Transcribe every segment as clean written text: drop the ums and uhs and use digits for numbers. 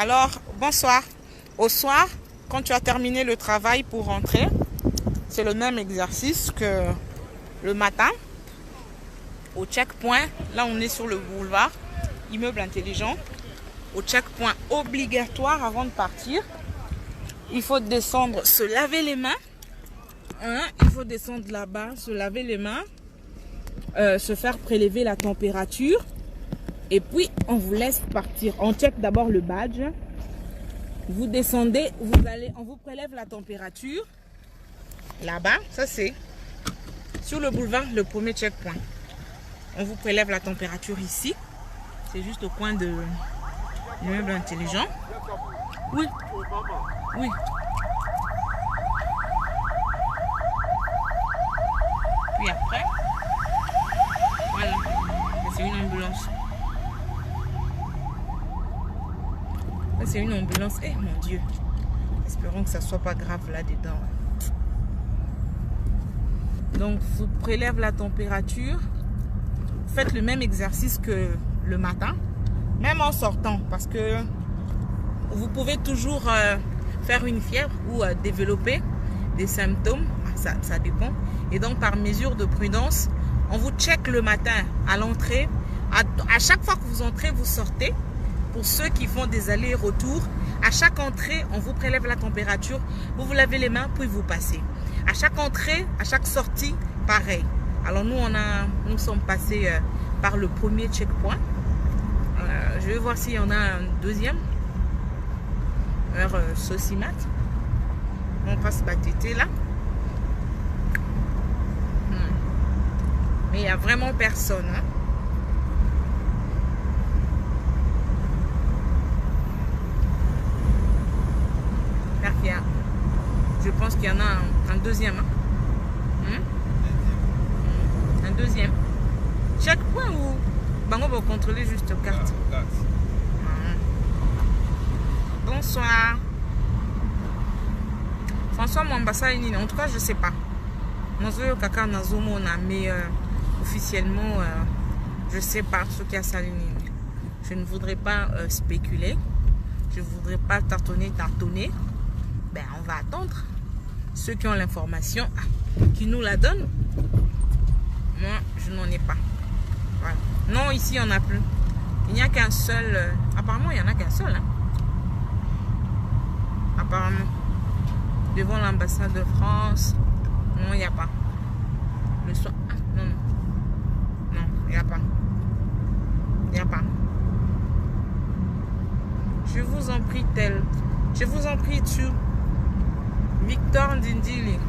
Alors, bonsoir. Au soir, quand tu as terminé le travail pour rentrer, c'est le même exercice que le matin. Au checkpoint, là on est sur le boulevard, immeuble intelligent. Au checkpoint obligatoire avant de partir, il faut descendre, se laver les mains. Il faut descendre là-bas, se laver les mains, se faire prélever la température. Et puis, on vous laisse partir. On check d'abord le badge. Vous descendez, on vous prélève la température. Là-bas, ça c'est sur le boulevard, le premier checkpoint. On vous prélève la température ici. C'est juste au coin de l'immeuble intelligent. Oui. Oui. Puis après, voilà. C'est une ambulance. C'est une ambulance. Eh mon Dieu. Espérons que ça soit pas grave là-dedans. Donc, vous prélève la température. Faites le même exercice que le matin. Même en sortant. Parce que vous pouvez toujours faire une fièvre ou développer des symptômes. Ça dépend. Et donc, par mesure de prudence, on vous check le matin à l'entrée. À chaque fois que vous entrez, vous sortez. Pour ceux qui font des allers-retours, à chaque entrée, on vous prélève la température, vous vous lavez les mains, puis vous passez. À chaque entrée, à chaque sortie, pareil. Alors nous sommes passés par le premier checkpoint. Je vais voir s'il y en a un deuxième. Vers Sosimat. On passe Batete là. Mais il n'y a vraiment personne. Hein. Je pense qu'il y en a un deuxième. Hein? Un deuxième. Chaque point où on va contrôler juste carte. Bonsoir. François Mwambassa, en tout cas, je ne sais pas. Mais officiellement, je ne sais pas ce qu'il y a ça. Je ne voudrais pas spéculer. Je ne voudrais pas tartonner. Ben, on va attendre ceux qui ont l'information, qui nous la donnent. Moi, je n'en ai pas. Voilà. Non, ici, il n'y en a plus. Il n'y a qu'un seul. Apparemment, il n'y en a qu'un seul. Hein. Apparemment. Devant l'ambassade de France. Non, il n'y a pas. Le soir. Ah, non, non. Non, il n'y a pas. Il n'y a pas. Je vous en prie, tel. Je vous en prie, tu. Victor Ndindili.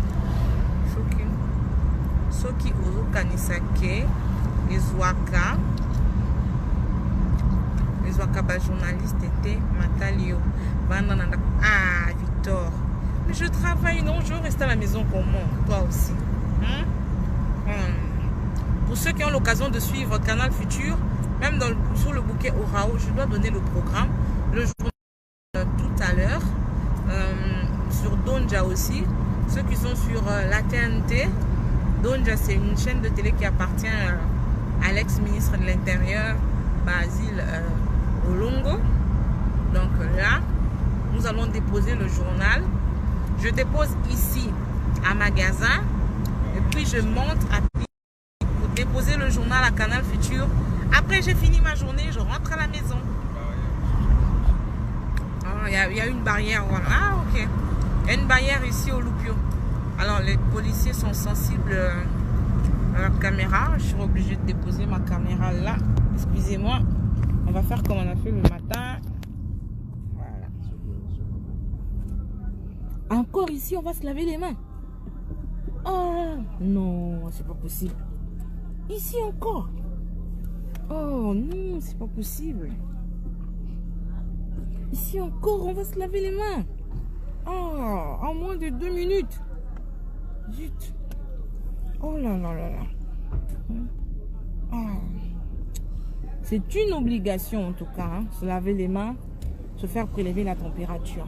Soki Ozo Kanisake. Les Ouaka ba journaliste était Matalio. Ah, Victor. Mais je travaille, non, je reste à la maison comment? Toi aussi. Pour ceux qui ont l'occasion de suivre Canal Futur, même sur le bouquet Orao, je dois donner le programme. Le journal tout à l'heure. Sur Donja aussi. Ceux qui sont sur la TNT. Donja, c'est une chaîne de télé qui appartient à l'ex-ministre de l'Intérieur, Basile Olongo. Donc là, nous allons déposer le journal. Je dépose ici à magasin. Et puis je monte à pied pour déposer le journal à Canal Futur. Après, j'ai fini ma journée, je rentre à la maison. Il y a une barrière, voilà. Ah, ok. Il y a une barrière ici au Loupio. Alors, les policiers sont sensibles à la caméra. Je suis obligée de déposer ma caméra là. Excusez-moi. On va faire comme on a fait le matin. Voilà. Encore ici, on va se laver les mains. Oh, non, c'est pas possible. Ici encore. Oh, non, c'est pas possible. Ici encore, on va se laver les mains. Oh, en moins de 2 minutes. Zut. Oh là là là là. Oh. C'est une obligation en tout cas. Hein, se laver les mains, se faire prélever la température.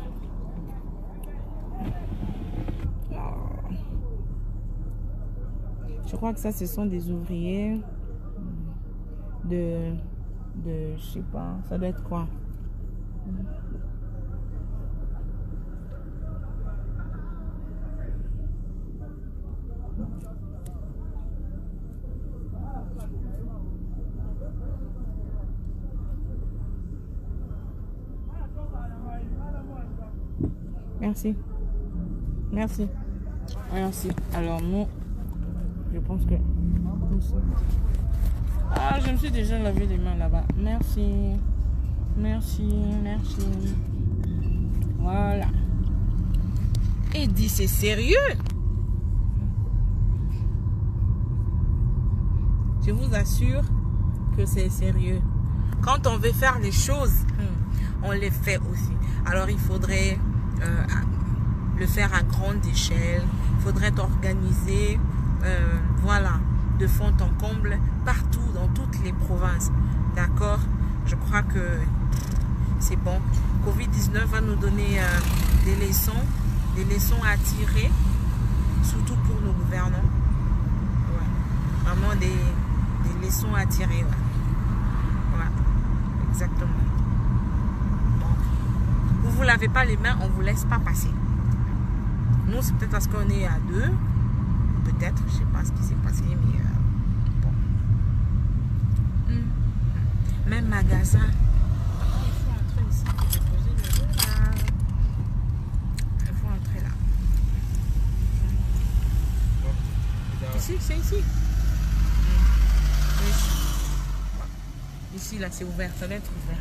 Oh. Je crois que ça, ce sont des ouvriers de je sais pas, ça doit être quoi? Merci. Merci. Merci. Alors, nous, je pense que... Ah, je me suis déjà lavé les mains là-bas. Merci. Merci. Merci. Voilà. Et dit, c'est sérieux. Je vous assure que c'est sérieux. Quand on veut faire les choses, on les fait aussi. Alors, il faudrait le faire à grande échelle. Il faudrait organiser, voilà, de fond en comble, partout, dans toutes les provinces. D'accord? Je crois que c'est bon. Covid-19 va nous donner des leçons à tirer, surtout pour nos gouvernants. Ouais. Vraiment des leçons à tirer. Ouais. Voilà. Exactement. Donc, vous ne lavez pas les mains, on ne vous laisse pas passer. Nous, c'est peut-être parce qu'on est à deux. Peut-être, je ne sais pas ce qui s'est passé, mais bon. Même magasin. Il faut entrer ici pour déposer le dos là. Il faut entrer là. Ici, c'est ici. Ici, là, c'est ouvert. Ça va être ouvert.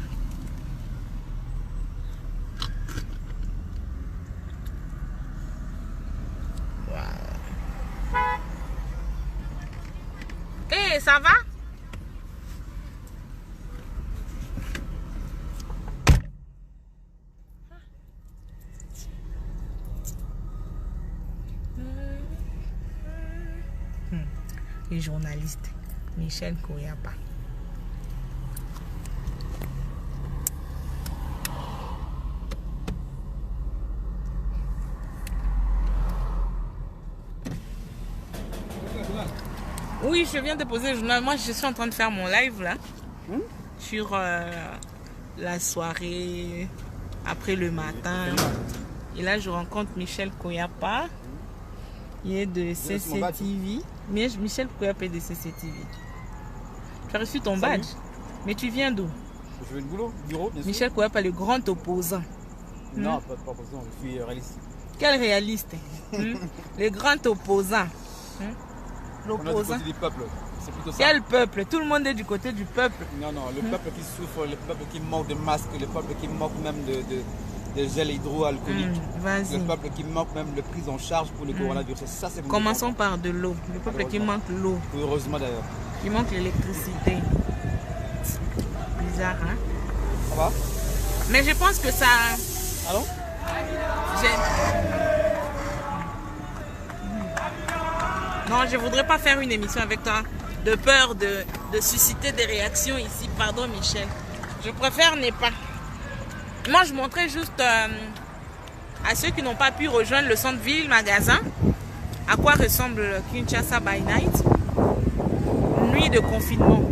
Hé, ça va? Les journalistes, Michel Koyapa. Oui, je viens de poser le journal. Moi, je suis en train de faire mon live là. Sur la soirée, après le matin. Et là, je rencontre Michel Koyapa. Il est de CCTV. Michel Koyapa est de CCTV. Tu as reçu ton badge. Mais tu viens d'où? Je viens de boulot, bureau, bien sûr. Michel Koyapa, le grand opposant. Non, pas opposant, je suis réaliste. Quel réaliste? Le grand opposant. L'opposant. Du peuple. C'est plutôt ça. Quel peuple? Tout le monde est du côté du peuple. Non, non, le peuple qui souffre, le peuple qui manque de masques, le peuple qui manque même de gel hydroalcoolique. Le peuple qui manque même de prise en charge pour le coronavirus. Ça, c'est Commençons par de l'eau. Le peuple qui manque l'eau. Heureusement d'ailleurs. Il manque l'électricité. Bizarre, hein? Ça va? Mais je pense que ça... Allô? Non, je ne voudrais pas faire une émission avec toi de peur de susciter des réactions ici. Pardon, Michel. Je préfère ne pas. Moi, je montrais juste à ceux qui n'ont pas pu rejoindre le centre-ville magasin à quoi ressemble le Kinshasa by Night. Nuit de confinement.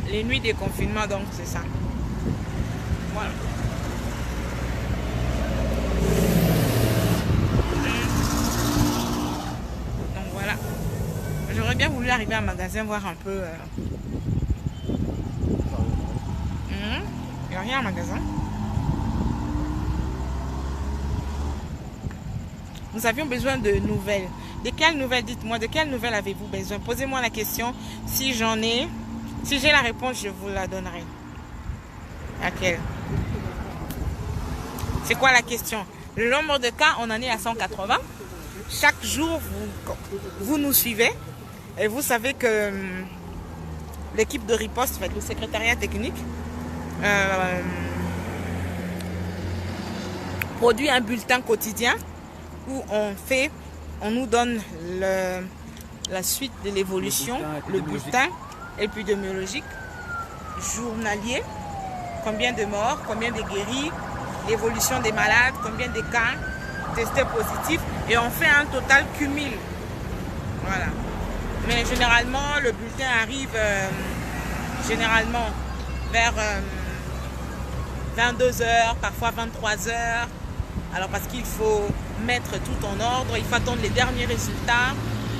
Les nuits de confinement, donc c'est ça. Voilà. Donc voilà. J'aurais bien voulu arriver à un magasin voir un peu. Il n'y a rien à magasin. Nous avions besoin de nouvelles. De quelles nouvelles, dites-moi, de quelles nouvelles avez-vous besoin? Posez-moi la question. Si j'en ai, si j'ai la réponse, je vous la donnerai. Laquelle? C'est quoi la question? Le nombre de cas, on en est à 180. Chaque jour, vous nous suivez. Et vous savez que l'équipe de riposte, le secrétariat technique, produit un bulletin quotidien où on nous donne la suite de l'évolution, le bulletin épidémiologique journalier, combien de morts, combien de guéris, l'évolution des malades, combien de cas testés positifs, et on fait un total cumul. Voilà. Mais généralement, le bulletin arrive généralement vers 22h, parfois 23h. Alors parce qu'il faut mettre tout en ordre, il faut attendre les derniers résultats.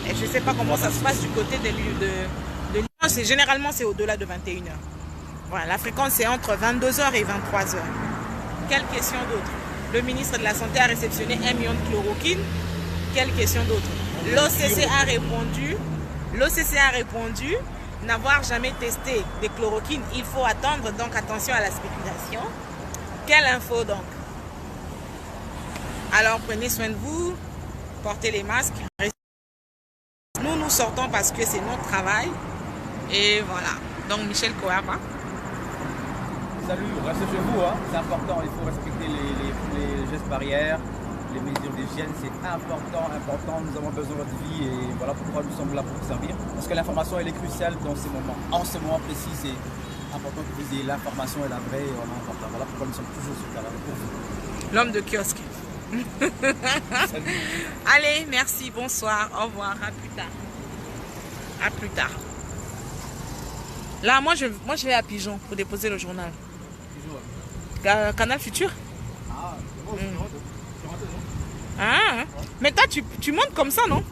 Et je ne sais pas comment ça se passe du côté de Lyon. Généralement, c'est au-delà de 21h. Voilà, la fréquence est entre 22h et 23h. Quelle question d'autre? Le ministre de la Santé a réceptionné 1 million de chloroquine. Quelle question d'autre? L'OCC a répondu n'avoir jamais testé des chloroquines. Il faut attendre, donc attention à la spéculation. Quelle info donc? Alors prenez soin de vous, portez les masques. Nous sortons parce que c'est notre travail. Et voilà. Donc Michel Kouaba. Salut, restez chez vous, hein. C'est important, il faut respecter les gestes barrières, les mesures d'hygiène, c'est important, nous avons besoin de votre vie et voilà pourquoi nous sommes là pour vous servir. Parce que l'information elle est cruciale dans ces moments. En ce moment précis, c'est important que vous ayez l'information et la vraie et vraiment important. Voilà pourquoi nous sommes toujours sur le terrain pour vous. L'homme de kiosque. Allez, merci, bonsoir, au revoir, à plus tard. À plus tard. Là, moi je vais à Pigeon pour déposer le journal. Canal Futur. Ah, c'est bon, ah, mais toi tu montes comme ça, non?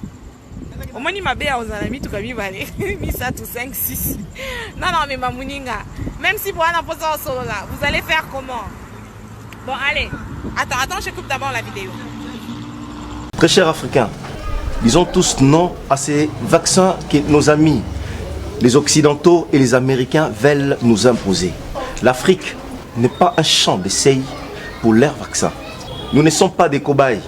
Au moins il m'a bien aux amis tout comme il va aller. Mis ça tout 5, 6. Non, mais ma mouninga. Même si pour un imposant au solo là, vous allez faire comment? Bon, allez. Attends, je coupe d'abord la vidéo. Très chers Africains, disons tous non à ces vaccins que nos amis, les Occidentaux et les Américains veulent nous imposer. L'Afrique n'est pas un champ d'essai pour leurs vaccins. Nous ne sommes pas des cobayes,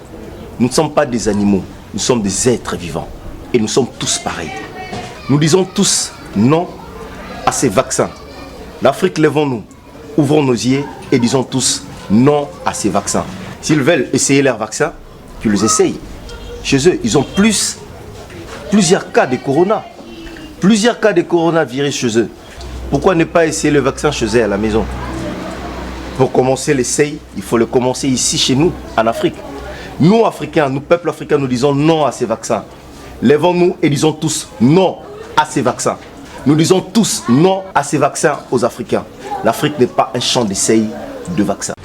nous ne sommes pas des animaux, nous sommes des êtres vivants. Et nous sommes tous pareils. Nous disons tous non à ces vaccins. L'Afrique, levons-nous, ouvrons nos yeux et disons tous non à ces vaccins. S'ils veulent essayer leurs vaccins, qu'ils les essayent. Chez eux, ils ont plusieurs cas de corona. Plusieurs cas de coronavirus chez eux. Pourquoi ne pas essayer le vaccin chez eux à la maison? Pour commencer l'essai, il faut le commencer ici chez nous, en Afrique. Nous, Africains, nous, peuple africain, nous disons non à ces vaccins. Lèvons-nous et disons tous non à ces vaccins. Nous disons tous non à ces vaccins aux Africains. L'Afrique n'est pas un champ d'essai de vaccins.